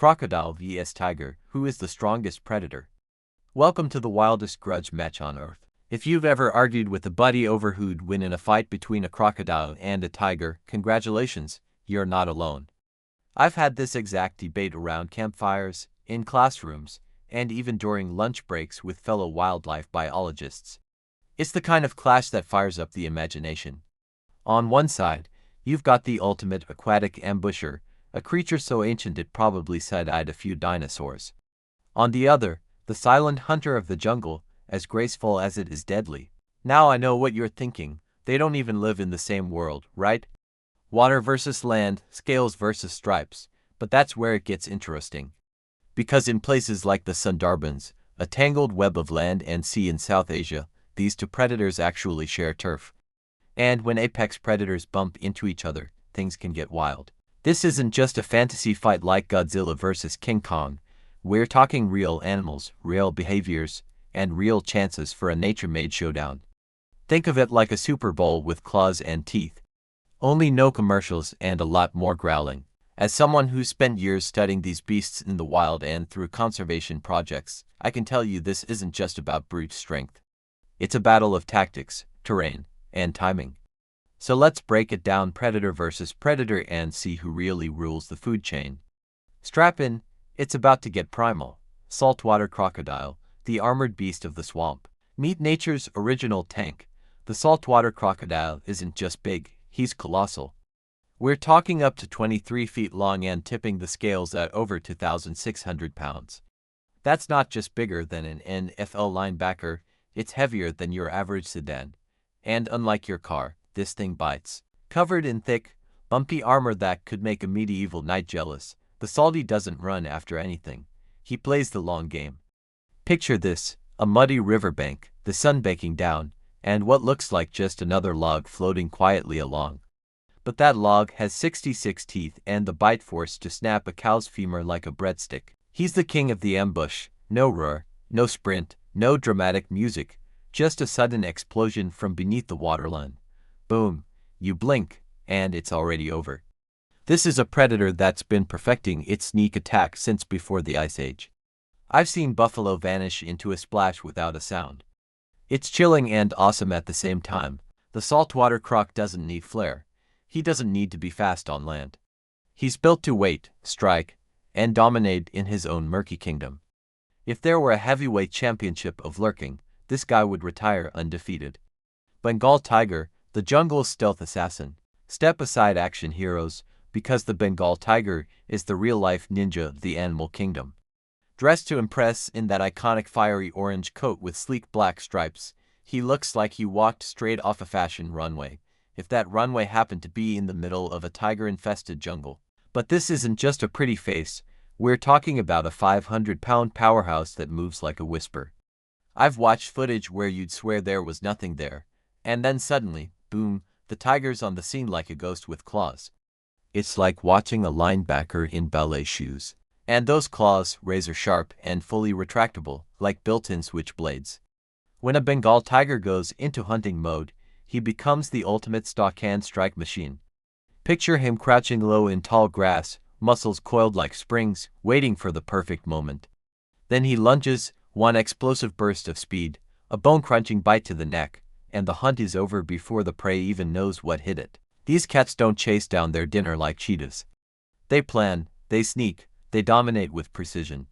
Crocodile vs Tiger, who is the strongest predator? Welcome to the wildest grudge match on Earth. If you've ever argued with a buddy over who'd win in a fight between a crocodile and a tiger, congratulations, you're not alone. I've had this exact debate around campfires, in classrooms, and even during lunch breaks with fellow wildlife biologists. It's the kind of clash that fires up the imagination. On one side, you've got the ultimate aquatic ambusher, a creature so ancient it probably side-eyed a few dinosaurs. On the other, the silent hunter of the jungle, as graceful as it is deadly. Now I know what you're thinking, they don't even live in the same world, right? Water versus land, scales versus stripes, but that's where it gets interesting. Because in places like the Sundarbans, a tangled web of land and sea in South Asia, these two predators actually share turf. And when apex predators bump into each other, things can get wild. This isn't just a fantasy fight like Godzilla versus King Kong. We're talking real animals, real behaviors, and real chances for a nature-made showdown. Think of it like a Super Bowl with claws and teeth. Only no commercials and a lot more growling. As someone who's spent years studying these beasts in the wild and through conservation projects, I can tell you this isn't just about brute strength. It's a battle of tactics, terrain, and timing. So let's break it down predator versus predator and see who really rules the food chain. Strap in, it's about to get primal. Saltwater crocodile, the armored beast of the swamp. Meet nature's original tank. The saltwater crocodile isn't just big, he's colossal. We're talking up to 23 feet long and tipping the scales at over 2,600 pounds. That's not just bigger than an NFL linebacker, it's heavier than your average sedan. And unlike your car, this thing bites. Covered in thick, bumpy armor that could make a medieval knight jealous, the Salty doesn't run after anything. He plays the long game. Picture this, a muddy riverbank, the sun baking down, and what looks like just another log floating quietly along. But that log has 66 teeth and the bite force to snap a cow's femur like a breadstick. He's the king of the ambush. No roar, no sprint, no dramatic music, just a sudden explosion from beneath the waterline. Boom, you blink, and it's already over. This is a predator that's been perfecting its sneak attack since before the Ice Age. I've seen buffalo vanish into a splash without a sound. It's chilling and awesome at the same time. The saltwater croc doesn't need flair. He doesn't need to be fast on land. He's built to wait, strike, and dominate in his own murky kingdom. If there were a heavyweight championship of lurking, this guy would retire undefeated. Bengal tiger, the jungle's stealth assassin. Step aside action heroes, because the Bengal tiger is the real-life ninja of the animal kingdom. Dressed to impress in that iconic fiery orange coat with sleek black stripes, he looks like he walked straight off a fashion runway, if that runway happened to be in the middle of a tiger-infested jungle. But this isn't just a pretty face, we're talking about a 500-pound powerhouse that moves like a whisper. I've watched footage where you'd swear there was nothing there, and then suddenly, boom, the tiger's on the scene like a ghost with claws. It's like watching a linebacker in ballet shoes. And those claws, razor-sharp and fully retractable, like built-in switchblades. When a Bengal tiger goes into hunting mode, he becomes the ultimate stalk-hand strike machine. Picture him crouching low in tall grass, muscles coiled like springs, waiting for the perfect moment. Then he lunges, one explosive burst of speed, a bone-crunching bite to the neck, and the hunt is over before the prey even knows what hit it. These cats don't chase down their dinner like cheetahs. They plan, they sneak, they dominate with precision.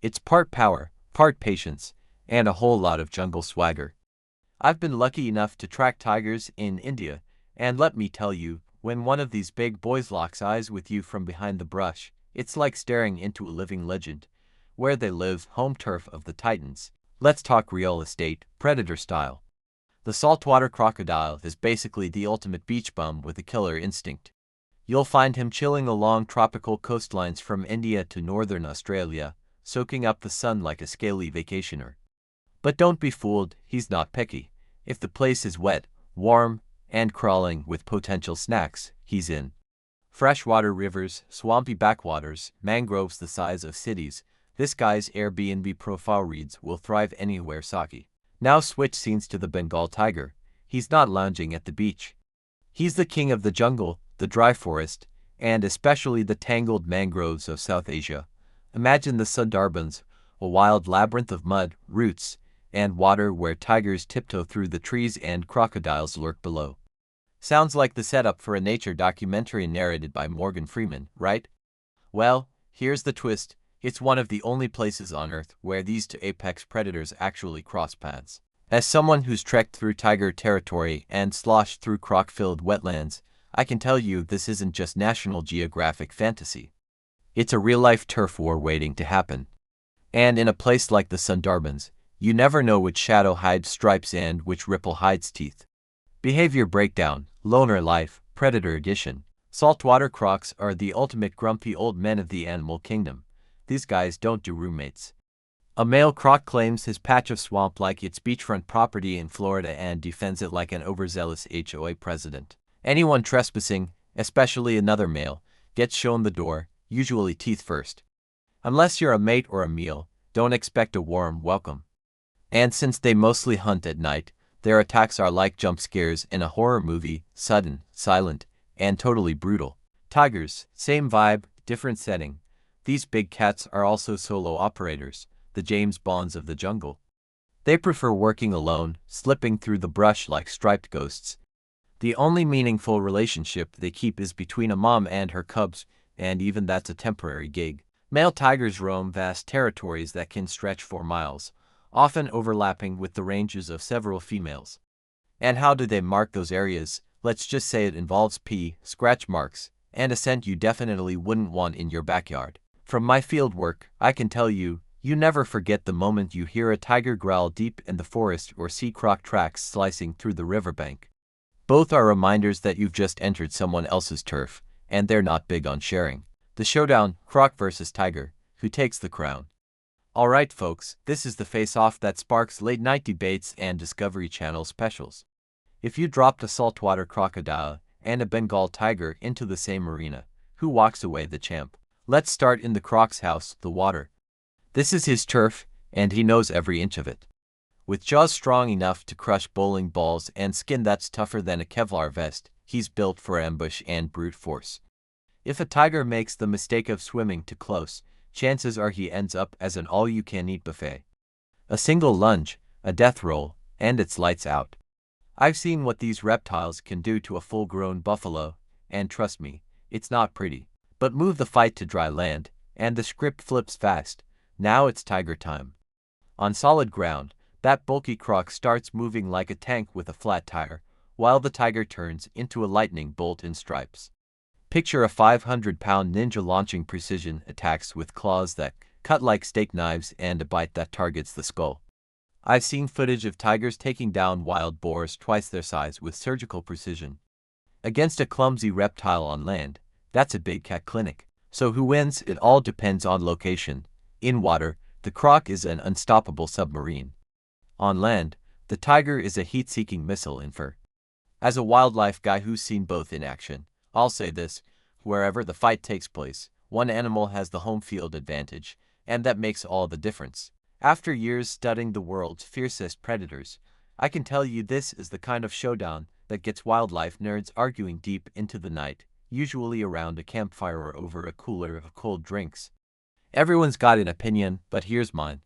It's part power, part patience, and a whole lot of jungle swagger. I've been lucky enough to track tigers in India, and let me tell you, when one of these big boys locks eyes with you from behind the brush, it's like staring into a living legend. Where they live, home turf of the titans. Let's talk real estate, predator style. The saltwater crocodile is basically the ultimate beach bum with a killer instinct. You'll find him chilling along tropical coastlines from India to northern Australia, soaking up the sun like a scaly vacationer. But don't be fooled, he's not picky. If the place is wet, warm, and crawling with potential snacks, he's in. Freshwater rivers, swampy backwaters, mangroves the size of cities, this guy's Airbnb profile reads will thrive anywhere sake. Now switch scenes to the Bengal tiger. He's not lounging at the beach. He's the king of the jungle, the dry forest, and especially the tangled mangroves of South Asia, Imagine the Sundarbans, a wild labyrinth of mud, roots, and water where tigers tiptoe through the trees and crocodiles lurk below. Sounds like the setup for a nature documentary narrated by Morgan Freeman, right? Well, here's the twist. It's one of the only places on Earth where these two apex predators actually cross paths. As someone who's trekked through tiger territory and sloshed through croc-filled wetlands, I can tell you this isn't just National Geographic fantasy. It's a real-life turf war waiting to happen. And in a place like the Sundarbans, you never know which shadow hides stripes and which ripple hides teeth. Behavior breakdown, loner life, predator edition. Saltwater crocs are the ultimate grumpy old men of the animal kingdom. These guys don't do roommates. A male croc claims his patch of swamp like it's beachfront property in Florida and defends it like an overzealous HOA president. Anyone trespassing, especially another male, gets shown the door, usually teeth first. Unless you're a mate or a meal, don't expect a warm welcome. And since they mostly hunt at night, their attacks are like jump scares in a horror movie, sudden, silent, and totally brutal. Tigers, same vibe, different setting. These big cats are also solo operators, the James Bonds of the jungle. They prefer working alone, slipping through the brush like striped ghosts. The only meaningful relationship they keep is between a mom and her cubs, and even that's a temporary gig. Male tigers roam vast territories that can stretch for miles, often overlapping with the ranges of several females. And how do they mark those areas? Let's just say it involves pee, scratch marks, and a scent you definitely wouldn't want in your backyard. From my field work, I can tell you, you never forget the moment you hear a tiger growl deep in the forest or see croc tracks slicing through the riverbank. Both are reminders that you've just entered someone else's turf, and they're not big on sharing. The showdown, croc versus tiger, who takes the crown? Alright folks, this is the face-off that sparks late-night debates and Discovery Channel specials. If you dropped a saltwater crocodile and a Bengal tiger into the same arena, who walks away the champ? Let's start in the croc's house, the water. This is his turf, and he knows every inch of it. With jaws strong enough to crush bowling balls and skin that's tougher than a Kevlar vest, he's built for ambush and brute force. If a tiger makes the mistake of swimming too close, chances are he ends up as an all-you-can-eat buffet. A single lunge, a death roll, and it's lights out. I've seen what these reptiles can do to a full-grown buffalo, and trust me, it's not pretty. But move the fight to dry land, and the script flips fast. Now it's tiger time. On solid ground, that bulky croc starts moving like a tank with a flat tire, while the tiger turns into a lightning bolt in stripes. Picture a 500-pound ninja launching precision attacks with claws that cut like steak knives and a bite that targets the skull. I've seen footage of tigers taking down wild boars twice their size with surgical precision. Against a clumsy reptile on land, that's a big cat clinic. So who wins? It all depends on location. In water, the croc is an unstoppable submarine. On land, the tiger is a heat-seeking missile in fur. As a wildlife guy who's seen both in action, I'll say this: wherever the fight takes place, one animal has the home field advantage, and that makes all the difference. After years studying the world's fiercest predators, I can tell you this is the kind of showdown that gets wildlife nerds arguing deep into the night, usually around a campfire or over a cooler of cold drinks. Everyone's got an opinion, but here's mine.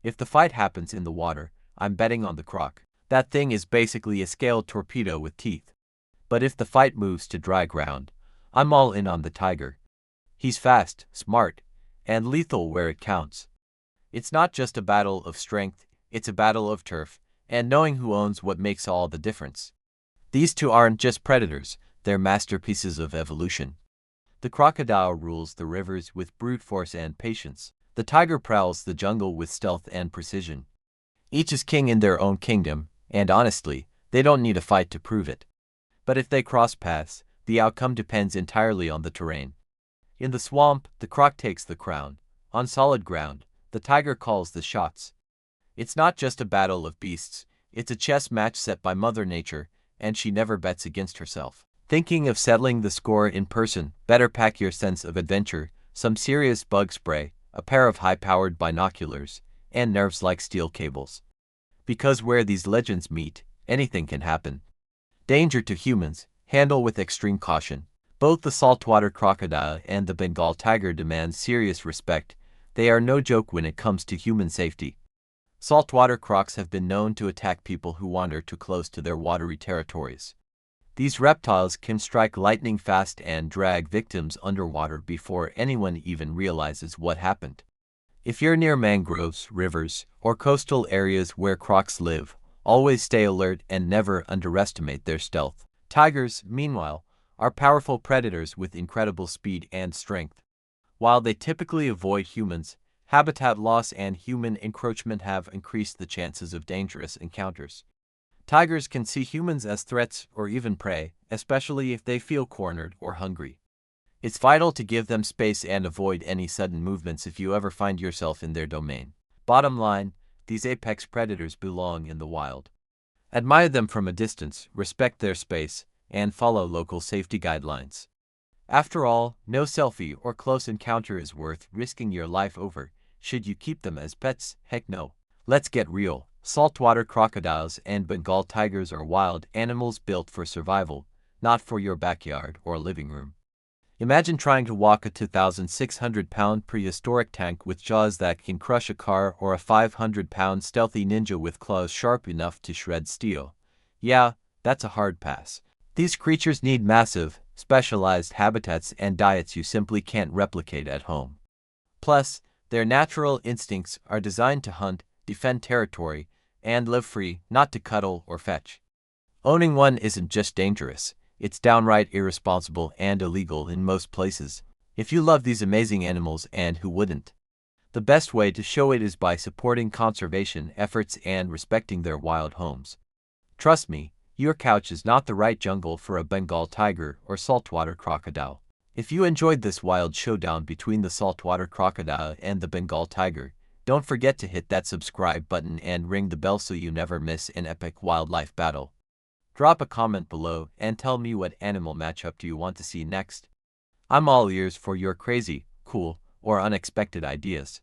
If the fight happens in the water, I'm betting on the croc. That thing is basically a scaled torpedo with teeth. But if the fight moves to dry ground, I'm all in on the tiger. He's fast, smart, and lethal where it counts. It's not just a battle of strength, it's a battle of turf, and knowing who owns what makes all the difference. These two aren't just predators, they're masterpieces of evolution. The crocodile rules the rivers with brute force and patience. The tiger prowls the jungle with stealth and precision. Each is king in their own kingdom, and honestly, they don't need a fight to prove it. But if they cross paths, the outcome depends entirely on the terrain. In the swamp, the croc takes the crown. On solid ground, the tiger calls the shots. It's not just a battle of beasts, it's a chess match set by Mother Nature, and she never bets against herself. Thinking of settling the score in person? Better pack your sense of adventure, some serious bug spray, a pair of high-powered binoculars, and nerves like steel cables. Because where these legends meet, anything can happen. Danger to humans, handle with extreme caution. Both the saltwater crocodile and the Bengal tiger demand serious respect, They are no joke when it comes to human safety. Saltwater crocs have been known to attack people who wander too close to their watery territories. These reptiles can strike lightning fast and drag victims underwater before anyone even realizes what happened. If you're near mangroves, rivers, or coastal areas where crocs live, always stay alert and never underestimate their stealth. Tigers, meanwhile, are powerful predators with incredible speed and strength. While they typically avoid humans, habitat loss and human encroachment have increased the chances of dangerous encounters. Tigers can see humans as threats or even prey, especially if they feel cornered or hungry. It's vital to give them space and avoid any sudden movements if you ever find yourself in their domain. Bottom line, these apex predators belong in the wild. Admire them from a distance, respect their space, and follow local safety guidelines. After all, no selfie or close encounter is worth risking your life over. Should you keep them as pets? Heck no. Let's get real. Saltwater crocodiles and Bengal tigers are wild animals built for survival, not for your backyard or living room. Imagine trying to walk a 2,600-pound prehistoric tank with jaws that can crush a car or a 500-pound stealthy ninja with claws sharp enough to shred steel. Yeah, that's a hard pass. These creatures need massive, specialized habitats and diets you simply can't replicate at home. Plus, their natural instincts are designed to hunt, defend territory, and live free, not to cuddle or fetch. Owning one isn't just dangerous. It's downright irresponsible and illegal in most places. If you love these amazing animals, and who wouldn't? The best way to show it is by supporting conservation efforts and respecting their wild homes. Trust me, your couch is not the right jungle for a Bengal tiger or saltwater crocodile. If you enjoyed this wild showdown between the saltwater crocodile and the Bengal tiger, don't forget to hit that subscribe button and ring the bell so you never miss an epic wildlife battle. Drop a comment below and tell me what animal matchup do you want to see next. I'm all ears for your crazy, cool, or unexpected ideas.